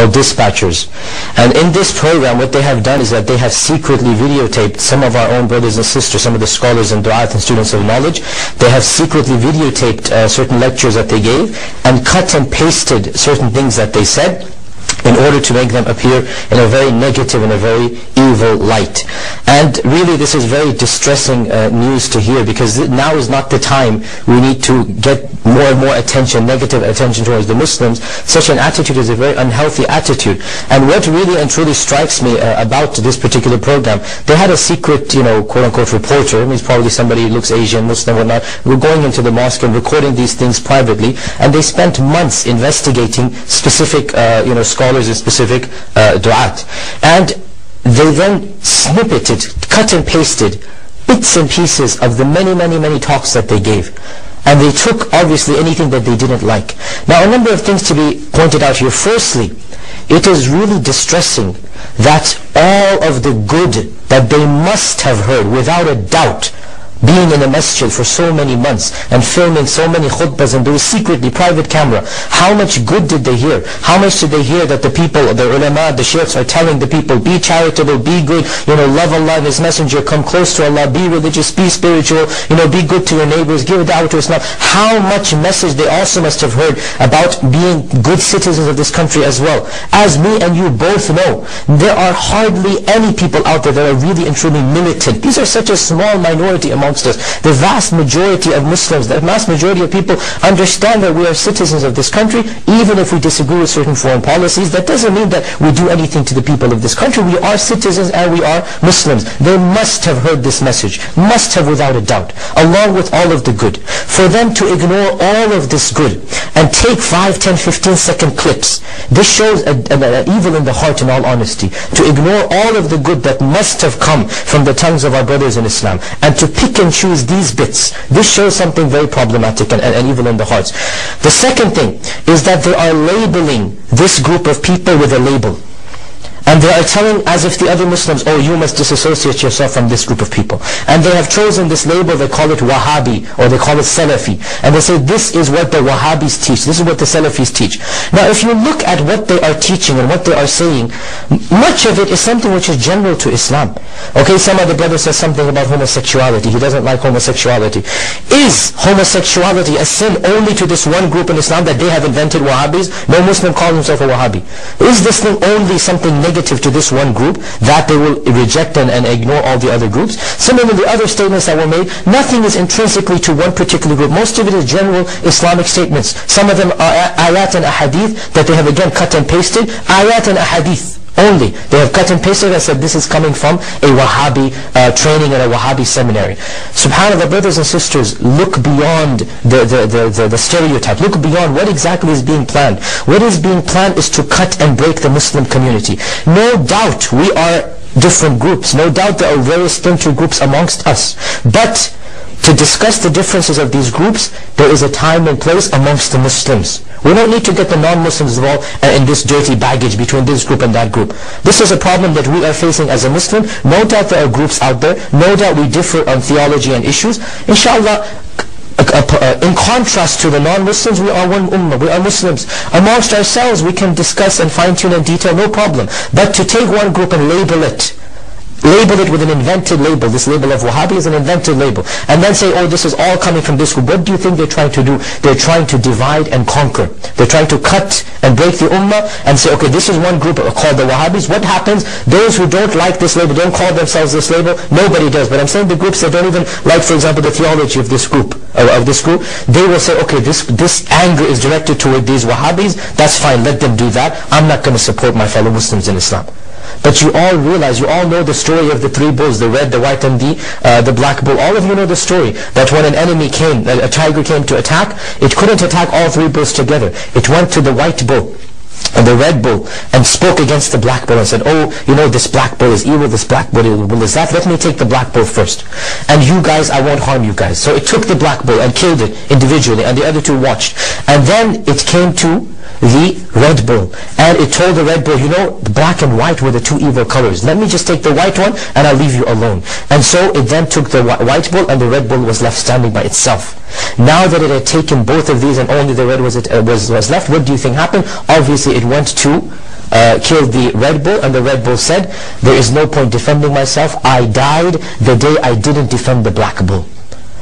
called Dispatchers. And in this program, what they have done is that they have secretly videotaped some of our own brothers and sisters, some of the scholars and du'at and students of knowledge. They have secretly videotaped certain lectures that they gave and cut and pasted certain things that they said in order to make them appear in a very negative and a very evil light. And really this is very distressing news to hear, because now is not the time we need to get more and more attention, negative attention towards the Muslims. Such an attitude is a very unhealthy attitude. And what really and truly strikes me about this particular program, they had a secret, quote-unquote reporter. He's probably somebody who looks Asian, Muslim, whatnot. We're going into the mosque and recording these things privately, and they spent months investigating specific, scholars and specific du'at. And they then snippeted, cut and pasted bits and pieces of the many talks that they gave. And they took, obviously, anything that they didn't like. Now, a number of things to be pointed out here. Firstly, it is really distressing that all of the good that they must have heard, without a doubt, being in a masjid for so many months and filming so many khutbahs and doing secretly, private camera, how much good did they hear? How much did they hear that the people, the ulama, the sheikhs are telling the people, be charitable, be good, love Allah and His Messenger, come close to Allah, be religious, be spiritual, be good to your neighbors, give da'wah to Islam. How much message they also must have heard about being good citizens of this country as well. As me and you both know, there are hardly any people out there that are really and truly militant. These are such a small minority amongst us. The vast majority of Muslims, the vast majority of people understand that we are citizens of this country, even if we disagree with certain foreign policies. That doesn't mean that we do anything to the people of this country. We are citizens and we are Muslims. They must have heard this message, must have without a doubt, along with all of the good. For them to ignore all of this good and take 5, 10, 15-second clips, this shows an evil in the heart, in all honesty. To ignore all of the good that must have come from the tongues of our brothers in Islam, and to pick and choose these bits, this shows something very problematic and evil in the hearts. The second thing is that they are labeling this group of people with a label. And they are telling, as if the other Muslims, oh, you must disassociate yourself from this group of people. And they have chosen this label, they call it Wahhabi, or they call it Salafi. And they say, this is what the Wahhabis teach, this is what the Salafis teach. Now, if you look at what they are teaching and what they are saying, much of it is something which is general to Islam. Okay, some other brother says something about homosexuality, he doesn't like homosexuality. Is homosexuality a sin only to this one group in Islam that they have invented, Wahhabis? No Muslim calls himself a Wahhabi. Is this thing only something negative to this one group that they will reject and ignore all the other groups? Similarly, other statements that were made, nothing is intrinsically to one particular group. Most of it is general Islamic statements. Some of them are ayat and ahadith that they have again cut and pasted. Ayat and ahadith only. They have cut and pasted and said this is coming from a Wahhabi training at a Wahhabi seminary. SubhanAllah, brothers and sisters, look beyond the stereotype. Look beyond what exactly is being planned. What is being planned is to cut and break the Muslim community. No doubt we are different groups. No doubt there are various splinter groups amongst us. But to discuss the differences of these groups, there is a time and place amongst the Muslims. We don't need to get the non-Muslims involved in this dirty baggage between this group and that group. This is a problem that we are facing as a Muslim. No doubt there are groups out there. No doubt we differ on theology and issues. Inshallah, in contrast to the non-Muslims, we are one ummah, we are Muslims. Amongst ourselves we can discuss and fine-tune and detail, no problem. But to take one group and label it with an invented label, this label of Wahhabi is an invented label, and then say, oh, this is all coming from this group. What do you think they're trying to do? They're trying to divide and conquer. They're trying to cut and break the ummah and say, okay, this is one group called the Wahhabis. What happens? Those who don't like this label, don't call themselves this label, nobody does. But I'm saying the groups that don't even like, for example, the theology of this group, they will say, okay, this anger is directed toward these Wahhabis. That's fine, let them do that. I'm not going to support my fellow Muslims in Islam. But you all realize, you all know the story of the three bulls, the red, the white, and the black bull. All of you know the story, that when an enemy came, a tiger came to attack, it couldn't attack all three bulls together. It went to the white bull and the red bull and spoke against the black bull and said, oh, this black bull is evil, this black bull is that, let me take the black bull first. And you guys, I won't harm you guys. So it took the black bull and killed it individually, and the other two watched. And then it came to the red bull, and it told the red bull, the black and white were the two evil colors. Let me just take the white one and I'll leave you alone. And so it then took the white bull, and the red bull was left standing by itself. Now that it had taken both of these and only the red was left, what do you think happened? Obviously it went to killed the Red Bull, and the Red Bull said, there is no point defending myself. I died the day I didn't defend the Black Bull.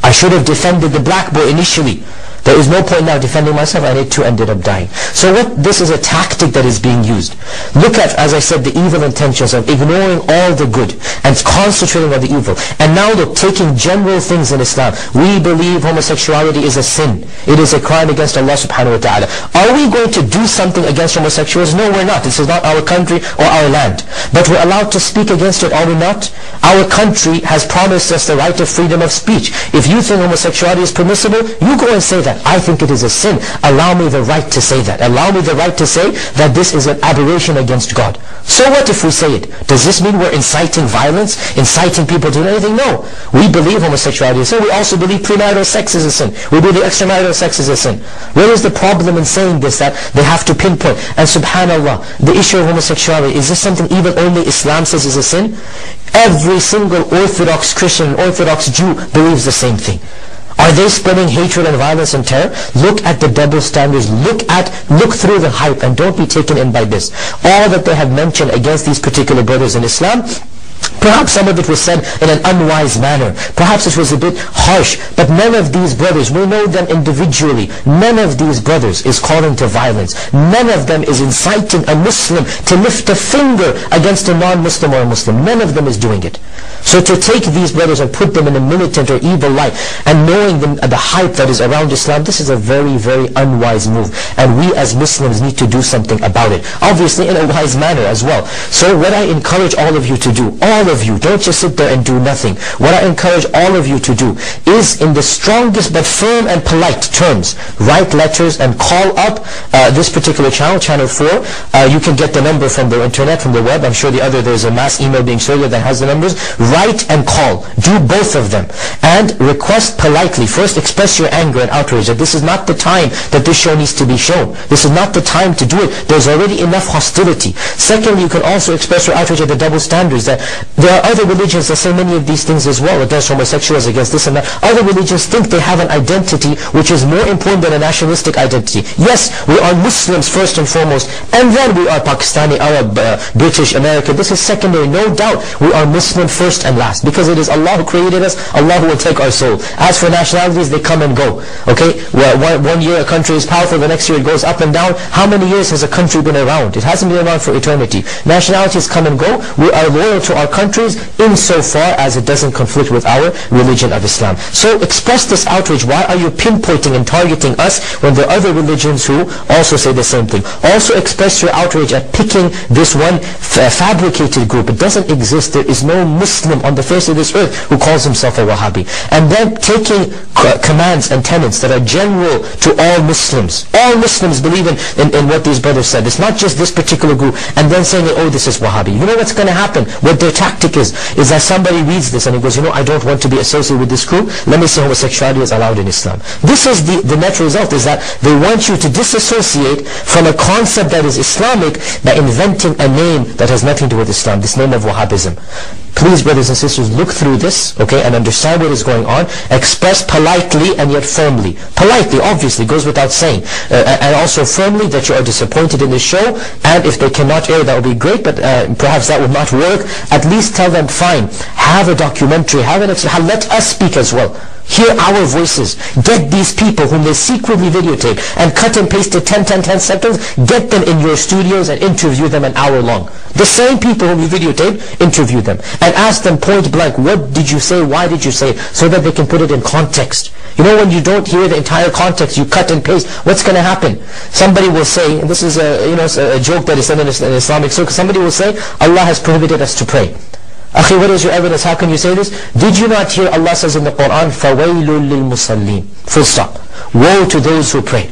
I should have defended the Black Bull initially. There is no point now defending myself, and it too ended up dying. So this is a tactic that is being used. Look at, as I said, the evil intentions of ignoring all the good and concentrating on the evil. And now look, taking general things in Islam. We believe homosexuality is a sin. It is a crime against Allah subhanahu wa ta'ala. Are we going to do something against homosexuals? No, we're not. This is not our country or our land. But we're allowed to speak against it, are we not? Our country has promised us the right of freedom of speech. If you think homosexuality is permissible, you go and say that. I think it is a sin. Allow me the right to say that. Allow me the right to say that this is an aberration against God. So what if we say it? Does this mean we're inciting violence? Inciting people to do anything? No. We believe homosexuality is a sin. We also believe premarital sex is a sin. We believe extramarital sex is a sin. Where is the problem in saying this, that they have to pinpoint? And subhanallah, the issue of homosexuality, is this something even only Islam says is a sin? Every single Orthodox Christian, Orthodox Jew believes the same thing. Are they spreading hatred and violence and terror? Look at the double standards. Look through the hype, and don't be taken in by this. All that they have mentioned against these particular brothers in Islam, perhaps some of it was said in an unwise manner. Perhaps it was a bit harsh. But none of these brothers, we know them individually, none of these brothers is calling to violence. None of them is inciting a Muslim to lift a finger against a non-Muslim or a Muslim. None of them is doing it. So to take these brothers and put them in a militant or evil light, and knowing the hype that is around Islam, this is a very, very unwise move. And we as Muslims need to do something about it. Obviously in a wise manner as well. So what I encourage all of you to do, all of you, don't just sit there and do nothing. What I encourage all of you to do is, in the strongest but firm and polite terms, write letters and call up this particular channel, Channel 4. You can get the number from the internet, from the web. I'm sure there's a mass email being circulated that has the numbers. Write and call. Do both of them. And request politely. First, express your anger and outrage that this is not the time that this show needs to be shown. This is not the time to do it. There's already enough hostility. Secondly, you can also express your outrage at the double standards, that there are other religions that say many of these things as well, against homosexuals, against this and that. Other religions think they have an identity which is more important than a nationalistic identity. Yes, we are Muslims first and foremost, and then we are Pakistani, Arab, British, American. This is secondary. No doubt we are Muslim first and last, because it is Allah who created us. Allah who will take our soul. As for nationalities, they come and go. Okay, well, one year a country is powerful, the next year it goes up and down. How many years has a country been around? It hasn't been around for eternity. Nationalities come and go. We are loyal to our countries insofar as it doesn't conflict with our religion of Islam. So express this outrage. Why are you pinpointing and targeting us when there are other religions who also say the same thing? Also express your outrage at picking this one fabricated group. It doesn't exist. There is no Muslim on the face of this earth who calls himself a Wahhabi. And then taking commands and tenets that are general to all Muslims. All Muslims believe in what these brothers said. It's not just this particular group. And then saying, oh, this is Wahhabi. You know what's going to happen? What their tactic is that somebody reads this and he goes, I don't want to be associated with this group. Let me say homosexuality is allowed in Islam. This is the net result, is that they want you to disassociate from a concept that is Islamic by inventing a name that has nothing to do with Islam, this name of Wahhabism. Please, brothers and sisters, look through this, okay, and understand what is going on. Express politely and yet firmly. Politely, obviously, goes without saying. And also firmly that you are disappointed in the show. And if they cannot air, that would be great, but perhaps that would not work. At least tell them, fine, have a documentary, let us speak as well. Hear our voices. Get these people whom they secretly videotape and cut and paste to 10 seconds. Get them in your studios and interview them an hour long. The same people whom you videotape, interview them. And ask them point blank, what did you say, why did you say it? So that they can put it in context. You know, when you don't hear the entire context, you cut and paste, what's going to happen? Somebody will say, and this is a joke that is said in Islamic circle, somebody will say, Allah has prohibited us to pray. Akhi, what is your evidence? How can you say this? Did you not hear Allah says in the Quran, فَوَيْلٌ لِلْمُصَلِّينَ? Full stop. Woe to those who pray.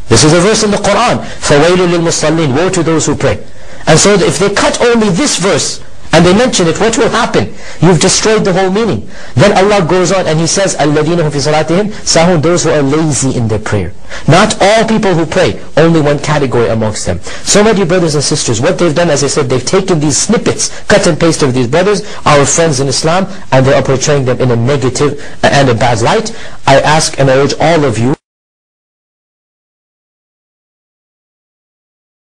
This is a verse in the Quran. فَوَيْلٌ لِلْمُصَلِّينَ. Woe to those who pray. And so if they cut only this verse, and they mention it, what will happen? You've destroyed the whole meaning. Then Allah goes on and He says, الَّذِينَ هُمْ فِي صَلَاتِهِمْ سَاهُونَ, those who are lazy in their prayer. Not all people who pray, only one category amongst them. So my dear brothers and sisters, what they've done, as I said, they've taken these snippets, cut and paste of these brothers, our friends in Islam, and they are portraying them in a negative and a bad light. I ask and I urge all of you,